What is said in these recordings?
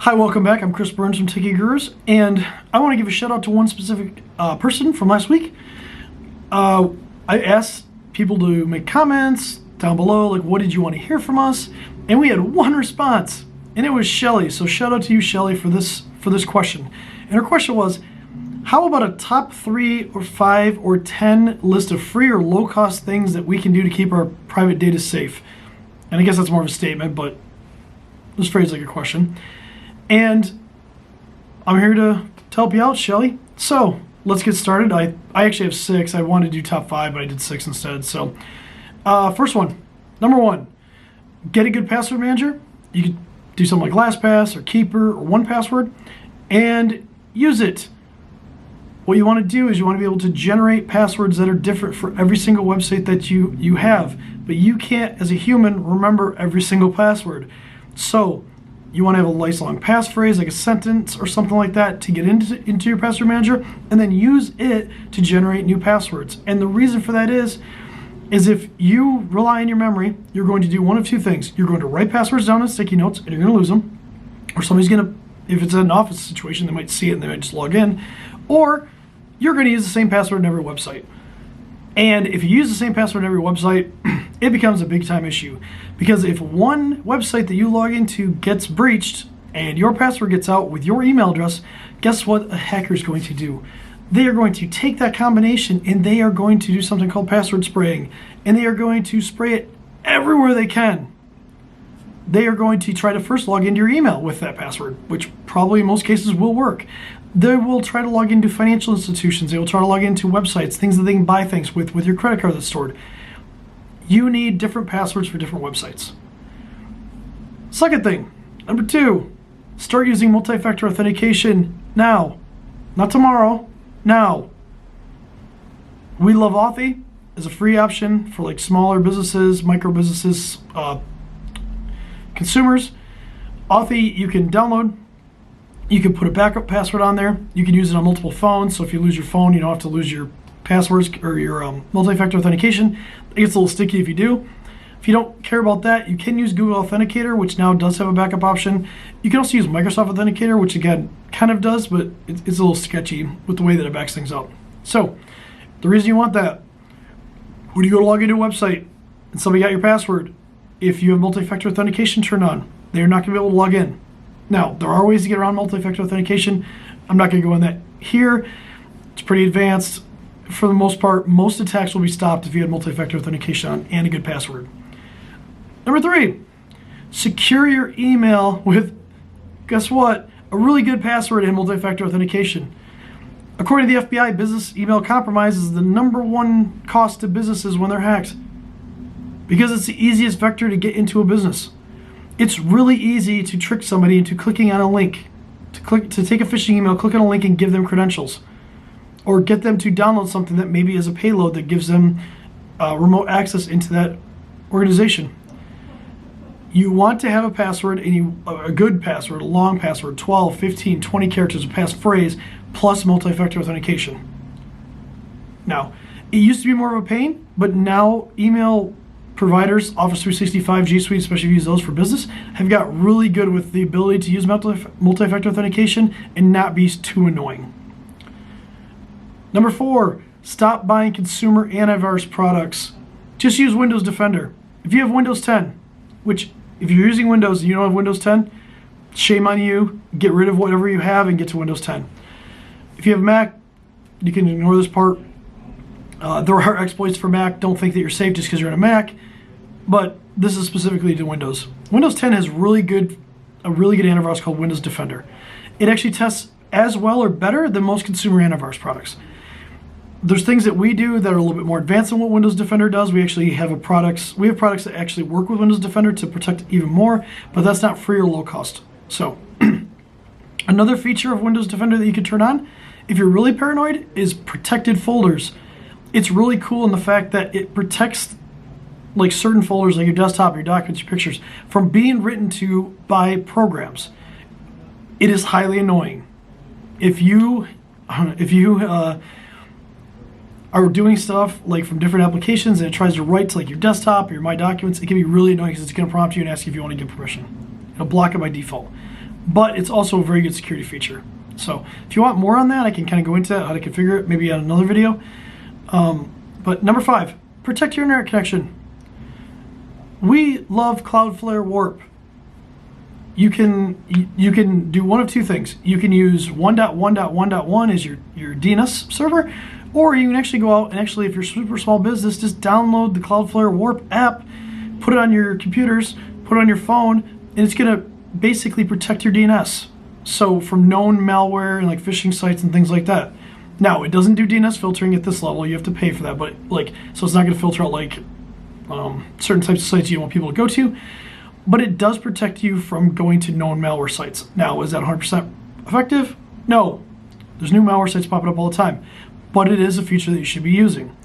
Hi, welcome back. I'm Chris Burns from Techie Gurus, and I want to give a shout out to one specific person from last week. I asked people to make comments down below, like, what did you want to hear from us? And we had one response, and it was Shelly. So shout out to you, Shelly, for this question. And her question was, how about a top 3 or 5 or 10 list of free or low-cost things that we can do to keep our private data safe? And I guess that's more of a statement, but it was phrased like a question. And I'm here to help you out, Shelly. So let's get started. I actually have 6. I wanted to do top 5, but I did 6 instead. So first one, number 1, get a good password manager. You could do something like LastPass or Keeper or 1Password and use it. What you want to do is you want to be able to generate passwords that are different for every single website that you have. But you can't, as a human, remember every single password. So you want to have a nice long passphrase, like a sentence or something like that, to get into your password manager, and then use it to generate new passwords. And the reason for that is if you rely on your memory, you're going to do one of two things. You're going to write passwords down on sticky notes, and you're going to lose them. Or somebody's going to, if it's an office situation, they might see it and they might just log in. Or you're going to use the same password in every website. And if you use the same password in every website, it becomes a big time issue. Because if one website that you log into gets breached and your password gets out with your email address, guess what a hacker is going to do? They are going to take that combination and they are going to do something called password spraying. And they are going to spray it everywhere they can. They are going to try to first log into your email with that password, which probably in most cases will work. They will try to log into financial institutions. They will try to log into websites, things that they can buy things with your credit card that's stored. You need different passwords for different websites. Second thing, number 2, start using multi-factor authentication now. Not tomorrow, now. We love Authy as a free option for like smaller businesses, micro businesses, consumers. Authy you can download. You can put a backup password on there. You can use it on multiple phones, so if you lose your phone, you don't have to lose your passwords or your multi-factor authentication. It gets a little sticky if you do. If you don't care about that, you can use Google Authenticator, which now does have a backup option. You can also use Microsoft Authenticator, which again kind of does, but it's a little sketchy with the way that it backs things up. So the reason you want that, when you go to log into a website and somebody got your password, if you have multi-factor authentication turned on, they're not going to be able to log in. Now, there are ways to get around multi-factor authentication. I'm not going to go in that here. It's pretty advanced. For the most part, most attacks will be stopped if you have multi-factor authentication on and a good password. Number 3, secure your email with, guess what, a really good password and multi-factor authentication. According to the FBI, business email compromise is the #1 cost to businesses when they're hacked, because it's the easiest vector to get into a business. It's really easy to trick somebody into clicking on a link, to take a phishing email, click on a link and give them credentials. Or get them to download something that maybe is a payload that gives them remote access into that organization. You want to have a password, a good password, a long password, 12, 15, 20 characters, a passphrase, plus multi-factor authentication. Now, it used to be more of a pain, but now email providers, Office 365, G Suite, especially if you use those for business, have got really good with the ability to use multi-factor authentication and not be too annoying. Number 4, stop buying consumer antivirus products. Just use Windows Defender. If you have Windows 10, which if you're using Windows and you don't have Windows 10, shame on you. Get rid of whatever you have and get to Windows 10. If you have Mac, you can ignore this part. There are exploits for Mac. Don't think that you're safe just because you're on a Mac, but this is specifically to Windows. Windows 10 has a really good antivirus called Windows Defender. It actually tests as well or better than most consumer antivirus products. There's things that we do that are a little bit more advanced than what Windows Defender does. We actually have products that actually work with Windows Defender to protect even more, but that's not free or low cost. So another feature of Windows Defender that you can turn on, if you're really paranoid, is protected folders. It's really cool in the fact that it protects like certain folders, like your desktop, your documents, your pictures, from being written to by programs. It is highly annoying. If you are doing stuff like from different applications and it tries to write to like your desktop or your My Documents, it can be really annoying because it's going to prompt you and ask you if you want to give permission. It'll block it by default. but it's also a very good security feature. So if you want more on that, I can kind of go into that, how to configure it, maybe on another video. But number 5, protect your internet connection. We love Cloudflare Warp. You can do one of two things. You can use 1.1.1.1 as your DNS server, or you can actually go out and actually, if you're a super small business, just download the Cloudflare Warp app, put it on your computers, put it on your phone, and it's going to basically protect your DNS. So from known malware and like phishing sites and things like that. Now, it doesn't do DNS filtering at this level. You have to pay for that, but like, so it's not going to filter out like certain types of sites you don't want people to go to. But it does protect you from going to known malware sites. Now, is that 100% effective? No. There's new malware sites popping up all the time. But it is a feature that you should be using.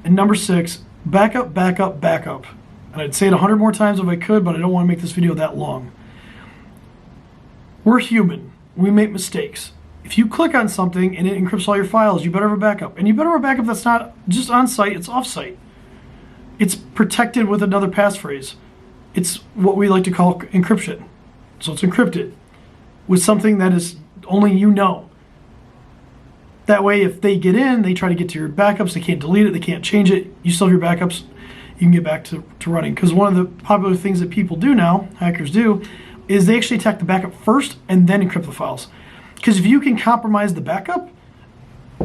And number 6, backup, backup, backup. And I'd say it 100 more times if I could, but I don't want to make this video that long. We're human. We make mistakes. If you click on something and it encrypts all your files, you better have a backup. And you better have a backup that's not just on site, it's off site. It's protected with another passphrase. It's what we like to call encryption. So it's encrypted with something that is only you know. That way, if they get in, they try to get to your backups, they can't delete it, they can't change it, you still have your backups, you can get back to running. Because one of the popular things that people do now, hackers do, is they actually attack the backup first and then encrypt the files. Because if you can compromise the backup,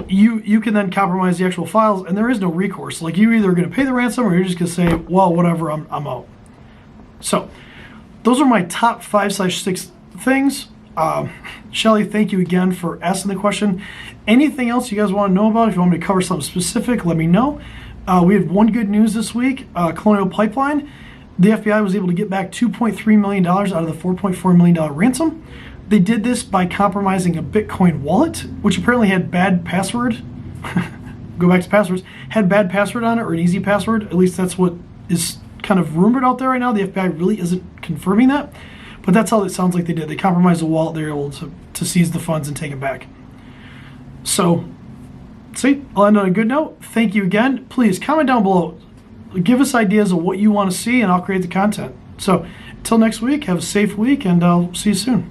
you can then compromise the actual files, and there is no recourse. Like, you're either going to pay the ransom or you're just going to say, well, whatever, I'm out. So those are my top 5/6 things. Shelly, thank you again for asking the question. Anything else you guys want to know about? If you want me to cover something specific, let me know. We had one good news this week, Colonial Pipeline. The FBI was able to get back $2.3 million out of the $4.4 million ransom. They did this by compromising a Bitcoin wallet, which apparently had bad password. Go back to passwords. Had bad password on it, or an easy password. At least that's what is kind of rumored out there right now. The FBI really isn't confirming that, but that's how it sounds like they did. They compromised the wallet. They were able to seize the funds and take it back. So, see, I'll end on a good note. Thank you again. Please comment down below. Give us ideas of what you want to see, and I'll create the content. So, until next week, have a safe week, and I'll see you soon.